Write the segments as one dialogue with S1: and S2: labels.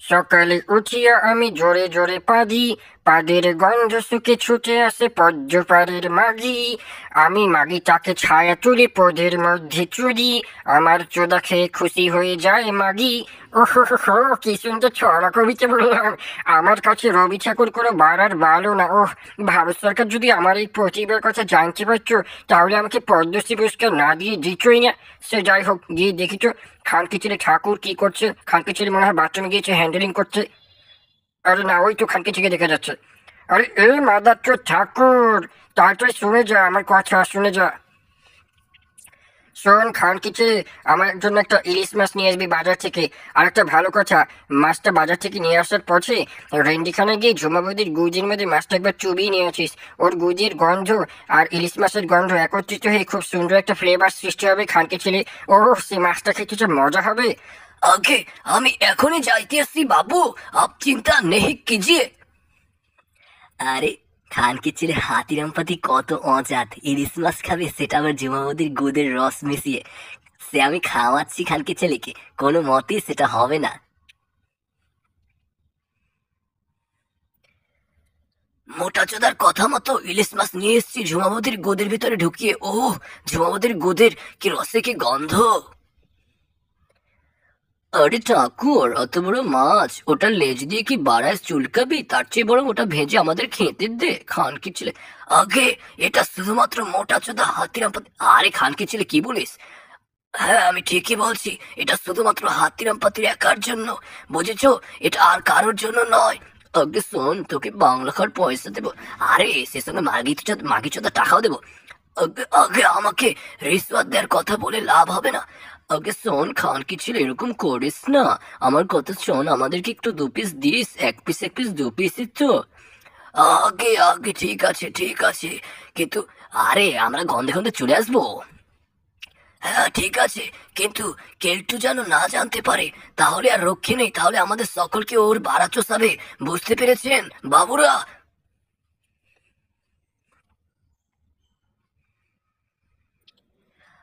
S1: সকালে উঠিয়া আমি জোরে জোরে পা দিই, পাদের গন্ধ শুকে ছুটে আসে পদ্মপাড়ের মাগি। আমি মাগিটাকে ছায়া তুলে পদের মধ্যে চুরি, আমার চোদা খেয়ে খুশি হয়ে যায় মাগি। ওহ হো, কি সুন্দর ছড়া কবিতা বললাম। আমার কাছে রবি ঠাকুর কোনো বাড়ার বালও না। ওহ, ভারত সরকার যদি আমার এই প্রতিভার কথা জানতে পারতো, তাহলে আমাকে পদ্মশ্রী পুরস্কার না দিয়ে দিতই না। সে যাই হোক, গিয়ে দেখি তো খানকি ছেলে ঠাকুর কি করছে। খানকি ছেলে মনে হয় বাথরুমে গিয়েছে হ্যান্ডেলিং করছে। আরে না, ওই তো খানকি ছেলে দেখা যাচ্ছে। আরে এই মাদার চোদ ঠাকুর, তাড়াতাড়ি শুনে যা, আমার কথা শুনে যা। শোন খানকি ছেলে, আমার জন্য একটা ইলিশ মাছ নিয়ে আসবি বাজার থেকে। আর একটা ভালো কথা, মাছটা বাজার থেকে নিয়ে আসার পথে রেন্ডিখানে গিয়ে ঝুমাবদির গুজির মধ্যে মাছটা একবার চুবিয়ে নিয়ে আসিস। ওর গুজির গন্ধ আর ইলিশ মাছের গন্ধ একত্রিত হয়ে খুব সুন্দর একটা ফ্লেভার সৃষ্টি হবে খানকি ছেলে। ও, সে মাছটা খেতে যে মজা হবে।
S2: আগে আমি এখনই যাইতে আসছি বাবু, আপ চিন্তা নেহি কিজিয়ে। আরে খানকে ছেলে হাতিরাম পাতি কত অজাত, ইলিশ মাছ খাবে সেটা আবার জুমাবতির গুদের রস মিশিয়ে। সে আমি খাওয়াচ্ছি খানকে ছেলেকে, কোনো মতেই সেটা হবে না। মোটা চোদার কথা মতো ইলিশ মাছ নিয়ে এসেছি ঝুমাবতির গোদের ভিতরে ঢুকিয়ে। ও, ঝুমাবতির গোদের কি রসে কি গন্ধ! আরে ঠাকুর, অত বড় মাছ, ওটা লেজ দিয়ে কি বাড়ায় চুলকাবি? তার চেয়ে বরং ওটা ভেজে আমাদের খেতে দে। খানকি ছেলে, আগে এটা শুধুমাত্র মোটা চোদা হাতিরাম পাতি। আরে খানকি ছেলে, কি বলিস? হ্যাঁ, আমি ঠিকই বলছি, এটা শুধুমাত্র হাতিরাম পাতির একার জন্য, বুঝেছো? এটা আর কারোর জন্য নয়। আগে শোন, তোকে বাংলা খাওয়ার পয়সা দেবো। আরে সে সঙ্গে মাগি চোদা টাকাও দেবো। আগে আগে আমাকে রিশওয়াত দেওয়ার কথা বলে লাভ হবে না। আগে শোন খানকি ছিল, এরকম করিস না। আমার কথা শোন, আমাদেরকে একটু 2 পিস দিস, 1 পিস 1 পিস 2 পিসই তো। আগে আগে ঠিক আছে ঠিক আছে, কিন্তু আরে আমরা গন্ধে গন্ধে চলে আসবো। হ্যাঁ ঠিক আছে, কিন্তু কেলটু যেন না জানতে পারে, তাহলে আর রক্ষে নেই, তাহলে আমাদের সকলকে ওর বাড়া চষাবে। বুঝতে পেরেছেন বাবুরা?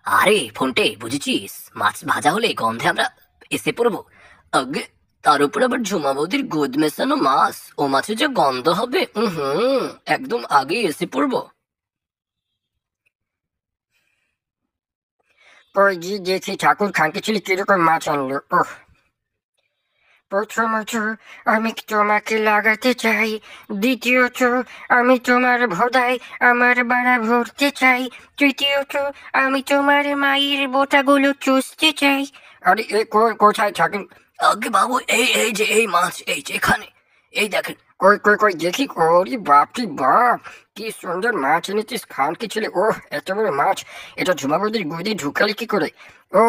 S2: আরে ফোনটে, বুঝেছিস? মাছ ভাজা হলে গন্ধে আমরা এসে পড়বো। আগে তার উপর আবার ঝুমা বৌদির গোদ মেশানো মাছ, ও মাছে যে গন্ধ হবে, একদম আগে এসে পড়বো।
S1: ওই গিয়ে দেখি ঠাকুর খানকি ছেলে কিরকম মাছ আনলো। ওহ, প্রথমত আমি তোমাকে লাগাতে চাই, দ্বিতীয়ত আমি তোমার ভোদায় আমার বাড়া ভরতে চাই, তৃতীয়ত আমি তোমার মায়ের বোটাগুলো চুষতে চাই। আরে এ কোথায় ঠাকুর?
S2: আগে বাবু, এই এই যে এই মাছ, এই যে এখানে, এই দেখেন।
S1: কই কই কই দেখি। ওরে বাপ রে বাপ, কি সুন্দর মাছ এনেছিস খানকি ছেলে। ও, এত বড় মাছ, এটা ঝুমাবুদির গুদি ঢুকালি কি করে? ও,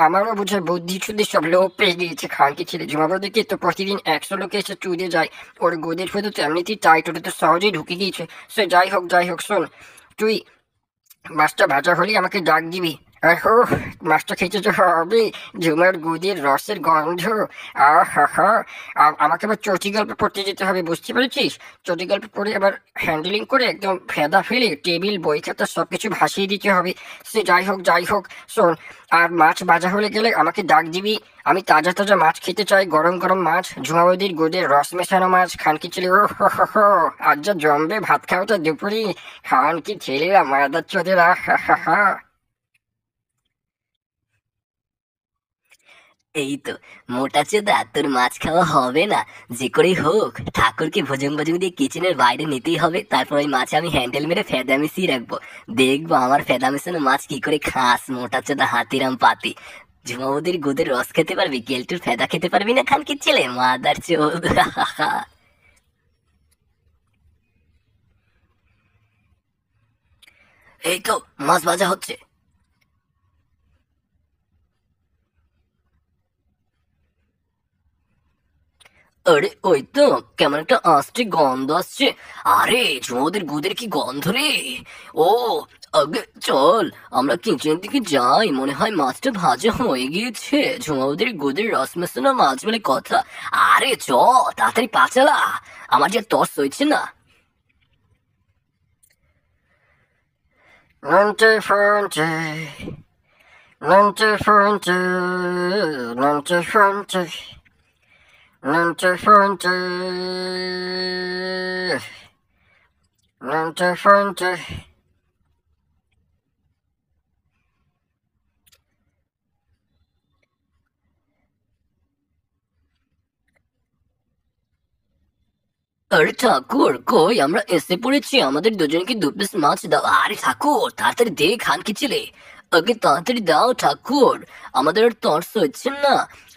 S1: আমারও বুঝে বুদ্ধি শুদ্ধি সব লোপ পেয়ে গিয়েছে খানকি ছেলে। ঝুমাবুদিকে তো প্রতিদিন 100 লোকে এসে চুদে যায়, ওর গুদির ভেতর তো এমনিতেই টাইট, ওটা তো সহজেই ঢুকে গিয়েছে। সে যাই হোক যাই হোক, শোন, তুই মাছটা ভাজা হলেই আমাকে ডাক দিবি। আহো, মাছটা খেতে তো হবে, ঝুমার গুদির রসের গন্ধ। আহা, আমাকে আবার চটি গল্প পড়তে যেতে হবে, বুঝতে পেরেছিস? চটি গল্প পড়ে আবার হ্যান্ডেলিং করে একদম ফেদা ফেলে টেবিল বই খাতা সব কিছু ভাসিয়ে দিতে হবে। সে যাই হোক, শোন, আর মাছ ভাজা হলে গেলে আমাকে ডাক দিবি। আমি তাজা তাজা মাছ খেতে চাই, গরম গরম মাছ, ঝুমাবদির গুদের রস মেশানো মাছ। খানকি ছেলে, ও হো হো হো, আজ যা জমবে ভাত খাওয়াটা দুপুরি। খানকি ছেলেরা মাদার চোদেরা, হা হা হা।
S2: এই তো মোটা চোদা, তোর মাছ খাওয়া হবে না। যে করেই হোক ঠাকুরকে ভোজন ভোজন দিয়ে কিচেনের বাইরে নিতেই হবে, তারপর ওই মাছে আমি হ্যান্ডেল মেরে ফেদা মিশিয়ে রাখবো। দেখবো আমার ফেদা মিশানো মাছ কি করে খাস, মোটা চোদা হাতিরাম পাতি। ঝুমাবুদির গুদের রস খেতে পারবি, কেলটুর ফেদা খেতে পারবি না খানকির ছেলে, মাদার চোদ। এই তো মাছ ভাজা হচ্ছে। আরে ওই তো কেমন একটা আস্তে গন্ধ আসছে। আরে ঝুমোদের গুদের কি গন্ধ রে! ও, আগে চল আমরা কিচেন দিকে যাই, মনে হয় মাছটা ভাজা হয়ে গিয়েছে। ঝুমোদের গুদের রস মেশানো মাছ বলে কথা। আরে চ, তাড়াতাড়ি পা চালা, আমার যে তর্স হয়েছে না।
S1: নন্টে ফন্টে, নন্টে ফন্টে, নন্টে ফন্টে, Nunche Fonte. Nunche Fonte.
S2: আরে ঠাকুর, কই আমরা এসে পড়েছি, আমাদের দুজনকে দু পিস মাছ দাও। আরে ঠাকুর, তাড়াতাড়ি দে, খান কি ছেলে, আগে তাড়াতাড়ি দাও ঠাকুর, আমাদের আর তর্স হচ্ছে না।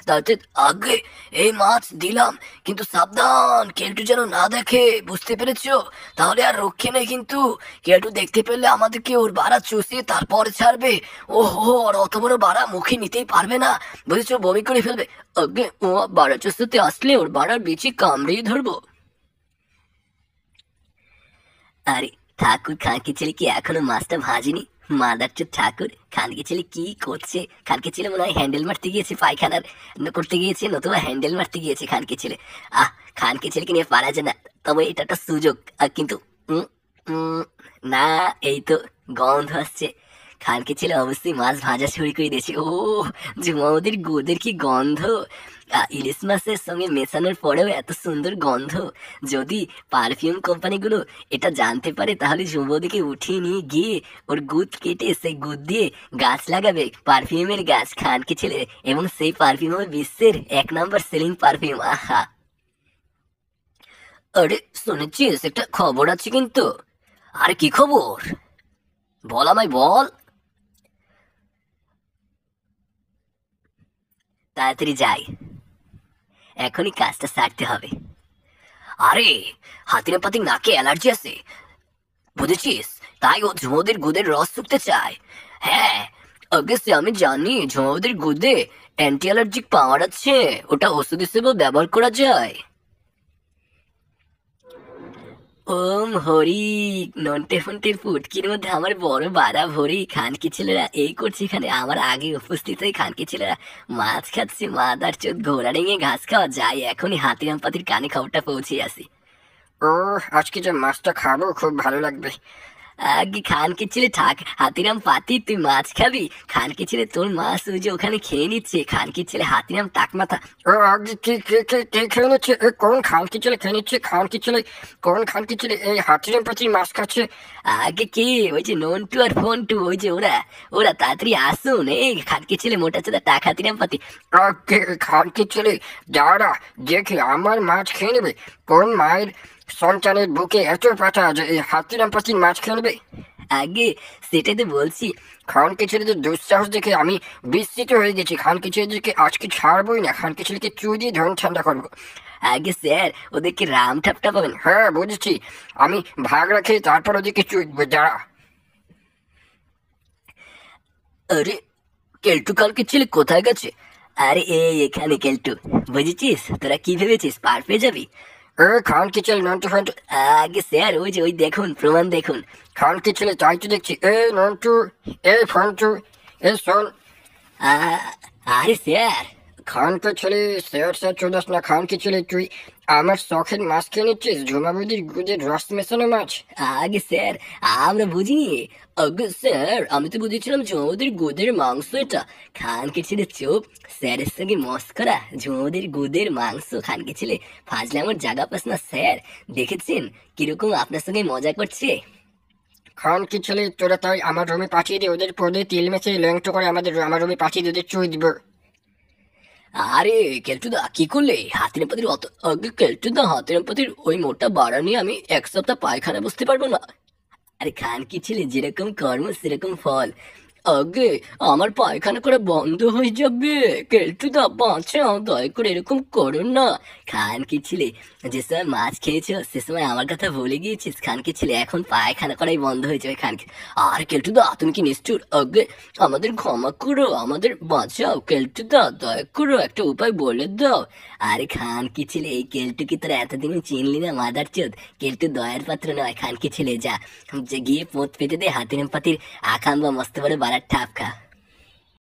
S2: তাড়াতাড়ি আগে এই মাছ দিলাম, কিন্তু সাবধান, কেলটু যেন না দেখে, বুঝতে পেরেছো? তাহলে আর রক্ষে নেই কিন্তু। কেলটু দেখতে পেলে আমাদেরকে ওর বাড়া চুষিয়ে তারপরে ছাড়বে। ওহো, আর অত বড় বাড়া মুখে নিতেই পারবে না, বুঝেছো? বমি করে ফেলবে। আগে ও বাড়া চুষতে আসলে ওর বাড়ার বিচি কামড়িয়ে ধরবো। আরে ঠাকুর, খানকি ছেলে কি এখনো মাছটা ভাজেনি? মাদারচোদ ঠাকুর, খানকি ছেলে কি করছে? খানকি ছেলে মনে হয় হ্যান্ডেল মারতে গিয়েছে, পায়খানার করতে গিয়েছে, নতুবা হ্যান্ডেল মারতে গিয়েছে খানকি ছেলে। খানকি ছেলেকে নিয়ে পারা যায় না, তবে এটা একটা সুযোগ। কিন্তু উম, উম, না, এই তো গন্ধ আসছে। খানকি ছেলে অবশ্যই মাছ ভাজা শুরু করে দিয়েছে। ও জুমাউদের গোদের কি গন্ধ! ইলিশ মাছের সঙ্গে মেশানোর পরেও এত সুন্দর গন্ধ। যদি পারফিউম কোম্পানিগুলো এটা জানতে পারে, তাহলে যুবদিকে উঠিয়ে নিয়ে গিয়ে ওর গুদ কেটে সেই গুদ দিয়ে গাছ লাগাবে, পারফিউমের গাছ, খানকে ছেলে। এবং সেই পারফিউম হবে বিশ্বের 1 নম্বর সেলিং পারফিউম। আহা! আরে শুনেছিস, একটা খবর আছে কিন্তু। আরে কি খবর? বল আমায়, বল। তাড়াতাড়ি যাই, এখনই কাজটা সারতে হবে। আরে হাতির পাতি নাকে অ্যালার্জি আছে, বুঝেছিস? তাই ও ঝুমোদের গুদের রস শুকতে চায়। হ্যাঁ, আগে সে আমি জানি ঝুমোদের গুদে অ্যান্টি অ্যালার্জিক পাওয়ার আছে, ওটা ওষুধ হিসেবেও ব্যবহার করা যায়। ওম হরি, নন্টে ফন্টের ফুটকির মধ্যে আমার বড় বাড়া ভরি। খানকি ছেলেরা এই করছে এখানে, আমার আগে উপস্থিত হয়ে খানকি ছেলেরা মাছ খাচ্ছে। মাদার চোদ, ঘোড়া ডিঙে ঘাস খাওয়া যায়। এখনই হাতিরাম পাতির কানে খবরটা পৌঁছে আসি।
S1: ও, আজকে যে মাছটা খাবো খুব ভালো লাগবে।
S2: আগে খানকে ছেলে থাক, হাতিরাম পাতি তুই মাছ খাবি? খানকে ছেলে তোর মাছ ওই যে ওখানে খেয়ে নিচ্ছে। খানকে ছেলে হাতিরাম টাক মাথা।
S1: ও আগে কে কে কে কে খেয়ে নিচ্ছে? এ কোন খানকি ছেলে খেয়ে নিচ্ছে? খানকি ছেলে, কোন খানকি ছেলে এই হাতির পাতি মাছ খাচ্ছে?
S2: আগে কে? ওই যে নন্টু আর ফন্টু, ওই যে ওরা। ওরা তাড়াতাড়ি আসুন, এই খানকে ছেলে মোটা চোদা টাক হাতিরাম পাতি।
S1: আগে খানকি ছেলে, দাঁড়া, দেখে আমার মাছ খেয়ে নেবে। কোন মায়ের সন্তানের বুকে এত পাঠা যে এই হাতিরাম পাতির মাছ খেয়ে নেবে?
S2: আগে সেটাই তো বলছি।
S1: খানকে ছেলেদের দুঃসাহস দেখে আমি বিস্মিত হয়ে গেছি। খানকে ছেলেদেরকে আজকে ছাড়বই না, খানকে ছেলেকে চুই দিয়ে ধন ঠান্ডা করবো।
S2: আগে স্যার, ওদেরকে রাম ঠাপটা পাবেন।
S1: হ্যাঁ বুঝেছি, আমি ভাগ রাখি, তারপর ওদেরকে চুই দেবো, দাঁড়া।
S2: আরে কেলটু কালকে ছেলে কোথায় গেছে? আরে এই এখানে কেলটু, বুঝেছিস? তোরা কি ভেবেছিস পার পেয়ে যাবি?
S1: এ খানকে ছেলে নন্টু ফন্টু।
S2: আগে স্যার, ওই যে ওই দেখুন, প্রমাণ দেখুন।
S1: খানকে ছেলে, তাই তো দেখছি। এ নন্টু, এ ফন্টু, এ শোন।
S2: আ- আরে স্যার,
S1: খানকে ছেলে, স্যার স্যার চোদাস না। খানকে ছেলে, তুই আমার শখের মাছ খেয়ে নিচ্ছিস, ঝুমা বৌদির গুদের রস মেশানো মাছ।
S2: আগে স্যার, আমরা বুঝিনি। আগে স্যার, আমি তো বুঝেছিলাম ঝুমুদের গুদের মাংস এটা। খানকে ছেলে চোপ, স্যারের সঙ্গে মস্করা, ঝুমুদের গুদের মাংস। খানকে ছেলে ফাজলে আমার জায়গা পাস না স্যার। দেখেছেন কিরকম আপনার সঙ্গে মজা করছে?
S1: খানকে ছেলে, তোরা তাই আমার রুমে পাঠিয়ে দিয়ে ওদের পদে তেল মেখে ল্যাংটো করে আমার রুমে পাঠিয়ে দিয়ে ওদের চুই দিব।
S2: আরে কেলটুদা, কি করলে? হাতির পাতির অত আগে কেলটুদা, হাতির পাতির ওই মোটা বাড়া নিয়ে আমি 1 সপ্তাহ পায়খানা বসতে পারবো না। আরে খান কি ছেলে, যেরকম কর্ম সেরকম ফল। আগে আমার পায়খানা করা বন্ধ হয়ে যাবে। কেলটুদা বাঁচাও, দয়া করে এরকম করো না। খান কি ছেলে, যে সময় মাছ খেয়েছো সে সময় আমার কথা ভুলে গিয়েছিস? খান কি ছেলে, এখন পায়খানা করাই বন্ধ হয়ে যাবে খান। আর কেলটুদা, তুমি কি নিষ্ঠুর? আগে আমাদের ক্ষমা করো, আমাদের বাঁচাও। কেলটুদা দয়া করো, একটা উপায় বলে দাও। আরে খান কি ছেলে, এই কেলটু কি তোরা এতদিন চিনলি না? মাদার চোদ, কেলটু দয়ার পাত্র নয়। খান কি ছেলে, যা যে গিয়ে পোত পেতে দে হাতির পাতির আখাম বা মস্ত বড় বাড়ার ঠাপ খা।